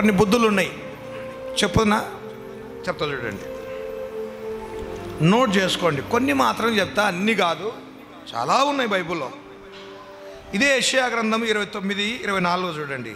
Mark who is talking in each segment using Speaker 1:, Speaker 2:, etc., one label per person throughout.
Speaker 1: కొన్ని బుద్ధులు ఉన్నాయి, చెప్తా చూడండి, నోట్ చేసుకోండి. కొన్ని మాత్రం చెప్తా, అన్నీ కాదు, చాలా ఉన్నాయి బైబిల్లో. ఇదే యెషయా గ్రంథం 29:24 చూడండి.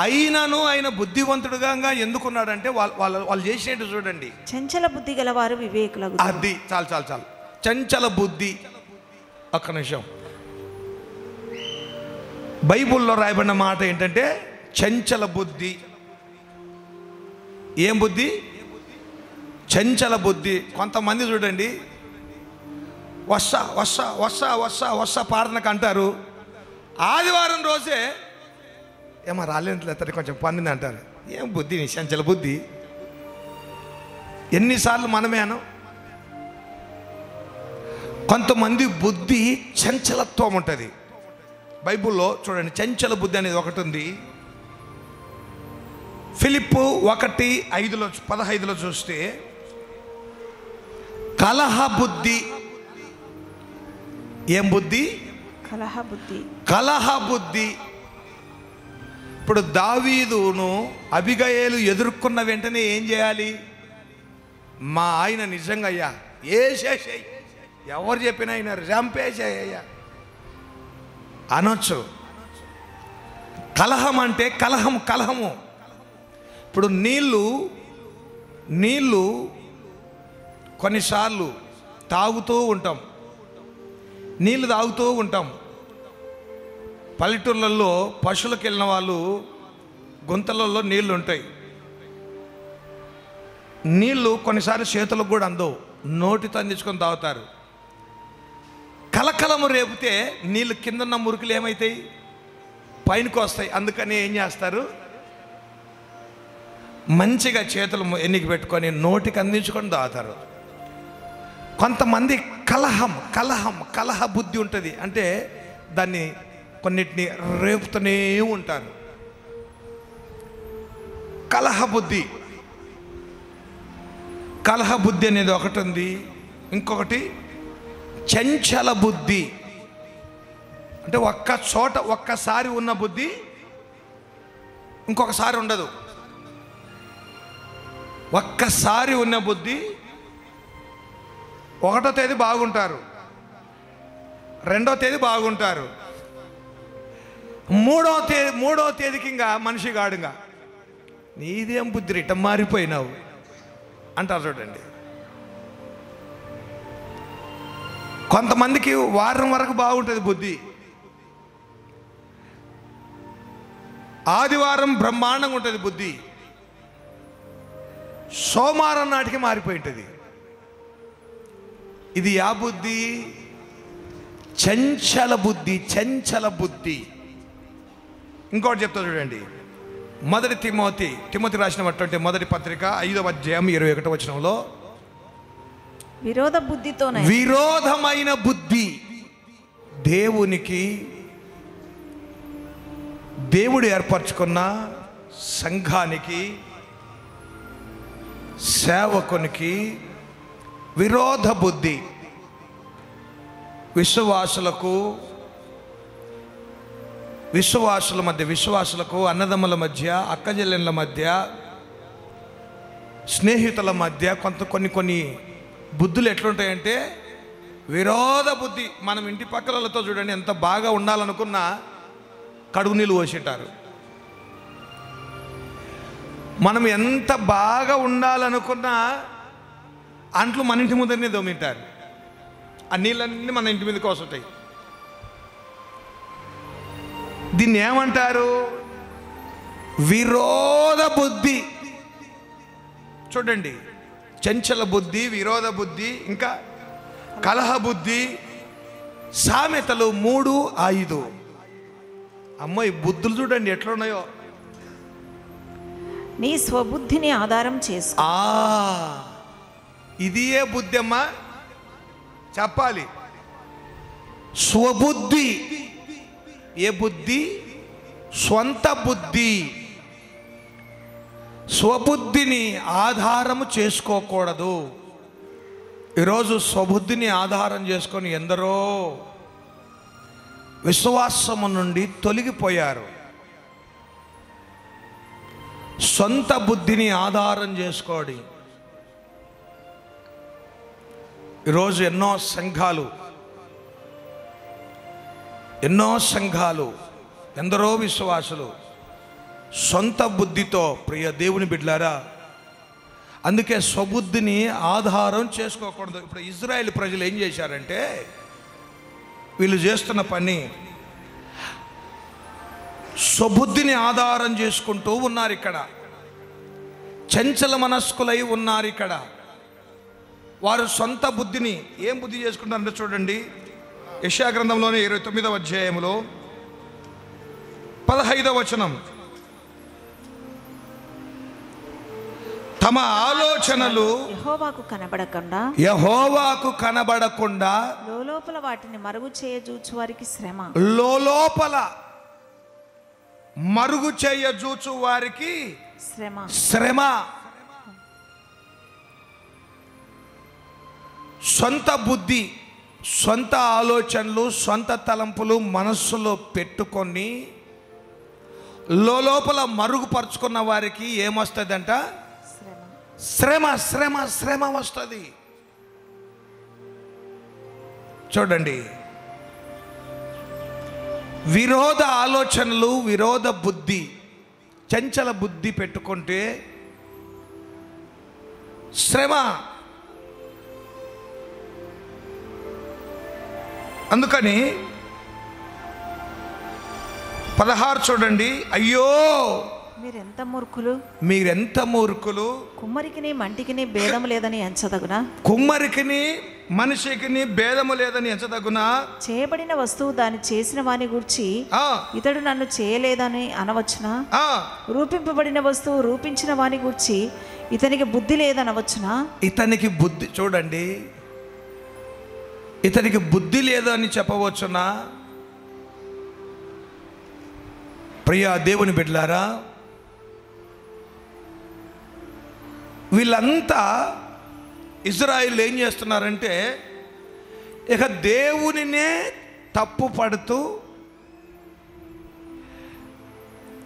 Speaker 1: అయినను ఆయన బుద్ధివంతుడుగా ఎందుకున్నాడంటే వాళ్ళు చేసినట్టు చూడండి.
Speaker 2: చంచల బుద్ధి గలవారు వివేకులకు.
Speaker 1: అది చాలు చాలు చాలు. చంచల బుద్ధి. ఒక్క నిమిషం. బైబిల్లో రాయబడిన మాట ఏంటంటే చంచల బుద్ధి. ఏం బుద్ధి? చంచల బుద్ధి. కొంతమంది చూడండి, వస్సా వస్సా వస్సా వస్సా వస్సా పాడనకు అంటారు, ఆదివారం రోజే ఏమో రాలేదు కొంచెం పన్నింది అంటారు. ఏం బుద్ధి నీ చంచల బుద్ధి? ఎన్నిసార్లు మనమే అనం. కొంతమంది బుద్ధి చంచలత్వం ఉంటుంది. బైబిల్లో చూడండి, చంచల బుద్ధి అనేది ఒకటి ఉంది. ఫిలిప్పు 1:15 చూస్తే కలహ బుద్ధి. ఏం బుద్ధి?
Speaker 2: కలహ బుద్ధి. కలహ బుద్ధి.
Speaker 1: ఇప్పుడు దావీదును అబిగయేలు ఎదుర్కొన్న వెంటనే ఏం చేయాలి? మా ఆయన నిజంగా అయ్యా ఏసేసేయి, ఎవరు చెప్పినా ఆయన చంపేసేయ్యా అనొచ్చు. కలహం అంటే కలహము. ఇప్పుడు నీళ్ళు కొన్నిసార్లు తాగుతూ ఉంటాం, నీళ్ళు తాగుతూ ఉంటాం. పల్లెటూళ్ళల్లో పశువులకు వెళ్ళిన వాళ్ళు గుంతలలో నీళ్ళు ఉంటాయి. నీళ్ళు కొన్నిసార్లు చేతులకు కూడా అందవు, నోటితో అందించుకొని తాగుతారు. కలకలము రేపితే నీళ్ళు కిందన్న మురుకులు ఏమవుతాయి? పైనకు వస్తాయి. అందుకని ఏం చేస్తారు? మంచిగా చేతులు ఎన్నిక పెట్టుకొని నోటికి అందించుకొని తాగుతారు. కొంతమంది కలహ బుద్ధి ఉంటుంది. అంటే దాన్ని కొన్నిటిని రేపుతూనే ఉంటారు. కలహ బుద్ధి అనేది ఒకటి ఉంది. ఇంకొకటి చంచల బుద్ధి. అంటే ఒక్కసారి ఉన్న బుద్ధి ఇంకొకసారి ఉండదు. ఒక్కసారి ఉన్న బుద్ధి, ఒకటో తేదీ బాగుంటారు, రెండో తేదీ బాగుంటారు, మూడో తేదీకి ఇంకా మనిషి గాడుగా నీదేం బుద్ధి రిట మారిపోయినావు అంటారు చూడండి. కొంతమందికి వారం వరకు బాగుంటుంది బుద్ధి, ఆదివారం బ్రహ్మాండంగా ఉంటుంది బుద్ధి, సోమవారం నాటికి మారిపోయి ఉంటుంది. ఇది ఆ బుద్ధి చంచల బుద్ధి. ఇంకోటి చెప్తా చూడండి. మొదటి తిమోతి రాసినటువంటి మొదటి పత్రిక 5వ అధ్యాయం 21వ వచనంలో విరోధమైన బుద్ధి దేవుడు ఏర్పరచుకున్న సంఘానికి, సేవకునికి విరోధ బుద్ధి. విశ్వాసులకు, అన్నదమ్ముల మధ్య, అక్కజెల్లెళ్ళ మధ్య, స్నేహితుల మధ్య కొన్ని బుద్ధులు ఎట్లుంటాయంటే విరోధ బుద్ధి. మనం ఇంటి పక్కలతో చూడండి, ఎంత బాగా ఉండాలనుకున్నా కడుగు నీళ్ళు పోసింటారు. మనం ఎంత బాగా ఉండాలనుకున్నా అంట్లు మన ఇంటి ముందరనే దోమింటారు. ఆ నీళ్ళన్నీ మన ఇంటి మీదకి వస్తుంటాయి. దీన్ని ఏమంటారు? విరోధ బుద్ధి. చూడండి, చంచల బుద్ధి, విరోధ బుద్ధి, ఇంకా కలహ బుద్ధి. సామెతలు 3:5. అమ్మాయి బుద్ధులు చూడండి ఎట్లున్నాయో.
Speaker 2: నీ స్వబుద్ధిని ఆధారం చేసుకో.
Speaker 1: ఇది ఏ బుద్ధి అమ్మా చెప్పాలి? స్వబుద్ధి. ఏ బుద్ధి? స్వంత బుద్ధి. స్వబుద్ధిని ఆధారము చేసుకోకూడదు. ఈరోజు స్వబుద్ధిని ఆధారం చేసుకొని ఎందరో విశ్వాసము నుండి తొలగిపోయారు. సొంత బుద్ధిని ఆధారం చేసుకోండి. ఈరోజు ఎన్నో సంఘాలు ఎందరో విశ్వాసులు సొంత బుద్ధితో, ప్రియ దేవుని బిడ్డలారా, అందుకే స్వబుద్ధిని ఆధారం చేసుకోకూడదు. ఇప్పుడు ఇజ్రాయేల్ ప్రజలు ఏం చేశారంటే, వీళ్ళు చేస్తున్న పని స్వబుద్ధిని ఆధారం చేసుకుంటూ ఉన్నారు. ఇక్కడ చంచల మనస్కులై ఉన్నారు. ఇక్కడ వారు సొంత బుద్ధిని ఏం బుద్ధి చేసుకుంటారంటే చూడండి, యెషయా గ్రంథంలోని 29వ అధ్యాయంలో 15వ వచనం, తమ ఆలోచనలు యెహోవాకు కనబడకుండా
Speaker 2: లోలోపల వాటిని మరుగు చేయజూచు వారికి శ్రమ.
Speaker 1: లోలోపల మరుగు చేయజూచు వారికి శ్రమ. సొంత బుద్ధి, సొంత ఆలోచనలు, సొంత తలంపులు మనస్సులో పెట్టుకొని లోపల మరుగుపరుచుకున్న వారికి ఏమొస్తుందంట? శ్రమ. శ్రమ శ్రమ వస్తుంది. చూడండి, విరోధ ఆలోచనలు, విరోధ బుద్ధి, చంచల బుద్ధి పెట్టుకుంటే శ్రమ. అందుకని 16 చూడండి, అయ్యో మీరెంత మూర్ఖులు,
Speaker 2: కుమ్మరికిని మంటికిని భేదము లేదని ఎంచదగునా?
Speaker 1: కుమ్మరికిని మనిషికిని భేదము లేదని ఎంచదగునా?
Speaker 2: చేయబడిన వస్తువు దాన్ని చేసిన వాని గూర్చి ఇతడు నన్ను చేయలేదని అనవచ్చునా? రూపింపబడిన వస్తువు రూపించిన వాని గూర్చి ఇతనికి బుద్ధి లేదనవచ్చునా?
Speaker 1: ఇతనికి బుద్ధి, చూడండి, ఇతనికి బుద్ధి లేదని చెప్పవచ్చునా? ప్రియ దేవుని బిడ్డలారా, వీళ్ళంతా ఇజ్రాయిల్ ఏం చేస్తున్నారంటే, ఇక దేవునినే తప్పు పడుతూ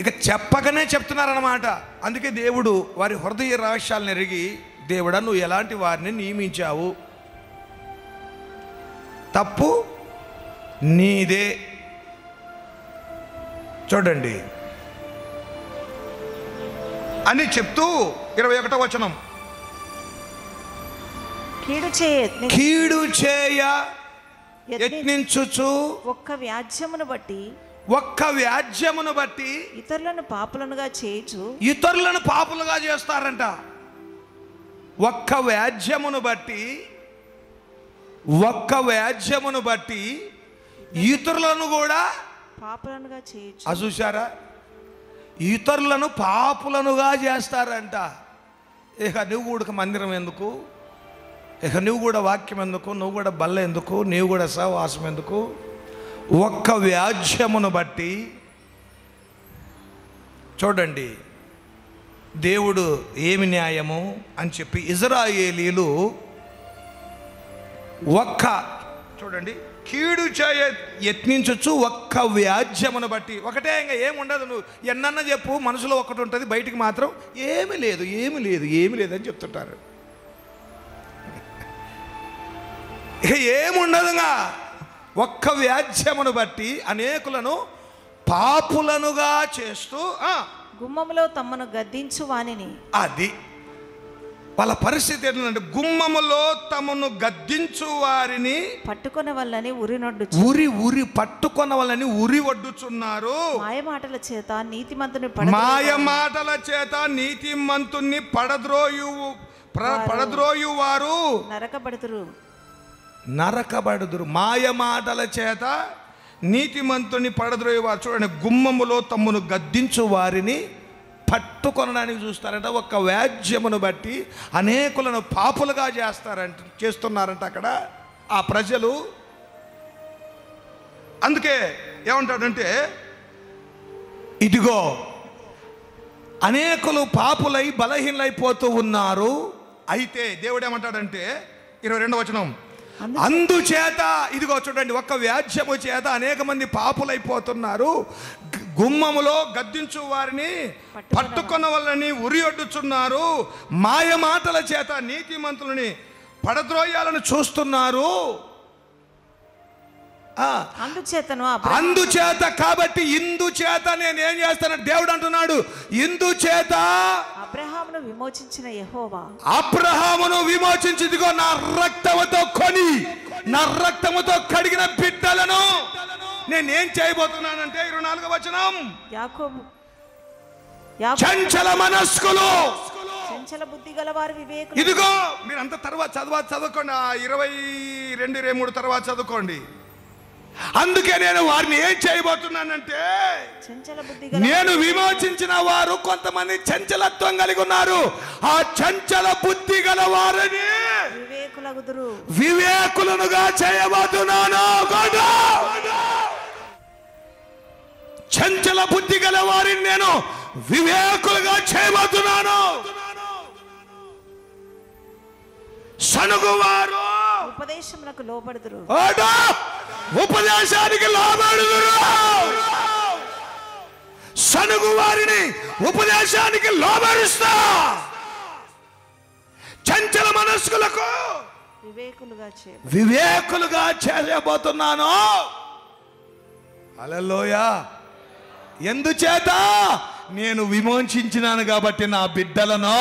Speaker 1: ఇక చెప్పకనే చెప్తున్నారన్నమాట. అందుకే దేవుడు వారి హృదయ రహస్యాలను ఎరిగి, దేవుడా నువ్వు ఎలాంటి వారిని నియమించావు, తప్పు నీదే. చూడండి అని చెప్తూ 21వ వచనం, కీడు చేయ యత్నించుచు
Speaker 2: ఒక్క వ్యాజ్యమును బట్టి ఇతరులను పాపులుగా
Speaker 1: చేస్తారంట. ఒక్క వ్యాజ్యమును బట్టి ఇతరులను కూడా
Speaker 2: పాపులనుగా చేయొచ్చు.
Speaker 1: చూశారా, ఇతరులను పాపులనుగా చేస్తారంట. ఇక నువ్వు కూడా మందిరం ఎందుకు, ఇక నువ్వు కూడా వాక్యం ఎందుకు, నువ్వు కూడా బల్ల ఎందుకు, నీవు కూడా సహవాసం ఎందుకు? ఒక్క వ్యాజ్యమును బట్టి. చూడండి దేవుడు ఏమి న్యాయము అని చెప్పి ఇజ్రాయేలీలు చూడండి, కీడు చేయ యత్నించచ్చు ఒక్క వ్యాజ్యమును బట్టి. ఒకటే, ఇంకా ఏముండదు, నువ్వు ఎన్నన్నా చెప్పు, మనసులో ఒకటి ఉంటుంది, బయటికి మాత్రం ఏమీ లేదు అని చెప్తుంటారు. ఇక ఏముండదుగా, ఒక్క వ్యాజ్యమును బట్టి అనేకులను పాపులనుగా చేస్తూ
Speaker 2: గుమ్మములో తమను గద్దించు వానిని.
Speaker 1: అది వాళ్ళ పరిస్థితి ఏంటంటే, గుమ్మములో తమను గద్దించు వారిని
Speaker 2: పట్టుకొన వల్లని
Speaker 1: పట్టుకొన వల్లని ఉరి వడ్డుచున్నారు.
Speaker 2: మాయమాటల చేత
Speaker 1: నీతిమంతుని పడద్రోయు వారు నరకబడుదురు. మాయమాటల చేత నీతిమంతుని పడద్రోయు వారు. చూడండి, గుమ్మములో తమను గద్దించు వారిని పట్టుకొనడానికి చూస్తారంట. ఒక్క వ్యాజ్యమును బట్టి అనేకులను పాపులుగా చేస్తున్నారంట అక్కడ ఆ ప్రజలు. అందుకే ఏమంటాడంటే, ఇదిగో అనేకులు పాపులై బలహీనైపోతూ ఉన్నారు. అయితే దేవుడు ఏమంటాడంటే 22వ వచనం, అందుచేత ఇదిగో చూడండి, ఒక్క వ్యాజ్యము చేత అనేక మంది పాపులైపోతున్నారు. గుమ్మములో గద్దించు వారిని పట్టుకొన్న వాళ్ళని ఉరియొడ్డుచున్నారు, మాయ మాటల చేత నీతిమంతులని పడద్రోయాలను చూస్తున్నారు. అందుచేత కాబట్టి ఇందుచేత నేను ఏం చేస్తాను దేవుడు అంటున్నాడు. ఇందుచేత
Speaker 2: అబ్రహామును విమోచించిన యెహోవా,
Speaker 1: అబ్రహామును విమోచించిదిగో నా రక్తముతో కొని నా రక్తముతో కడిగిన బిడ్డలను నేనేం చేయబోతున్నానంటే 24వ వచనం,
Speaker 2: యాకోబు
Speaker 1: చంచల మనస్కులు,
Speaker 2: చంచల బుద్ధి గలవారు వివేకులు.
Speaker 1: ఇదిగో మీరు అంత తర్వాత చదువుకోండి, 22, 23 తర్వాత చదువుకోండి. అందుకే నేను వారిని ఏం చేయబోతున్నానంటే, నేను విమోచించిన వారు కొంతమంది చంచలత్వం కలిగి ఉన్నారు. ఆ చంచల బుద్ధి గల వారిని వివేకులనుగా చేయబోతున్నాను. చంచల బుద్ధి గల వారిని నేను వివేకులుగా చేయబోతున్నాను. సనుగువారు
Speaker 2: ఉపదేశమునకు లోబడుదురు,
Speaker 1: ఉపదేశానికి లోబడుదురు. సనుగు వారిని ఉపదేశానికి లోబడుస్తా. చంచల మనస్కులకు వివేకులుగా చేయబోతున్నాను. హల్లెలూయా. ఎందుచేత నేను విమోచించినాను కాబట్టి నా బిడ్డలను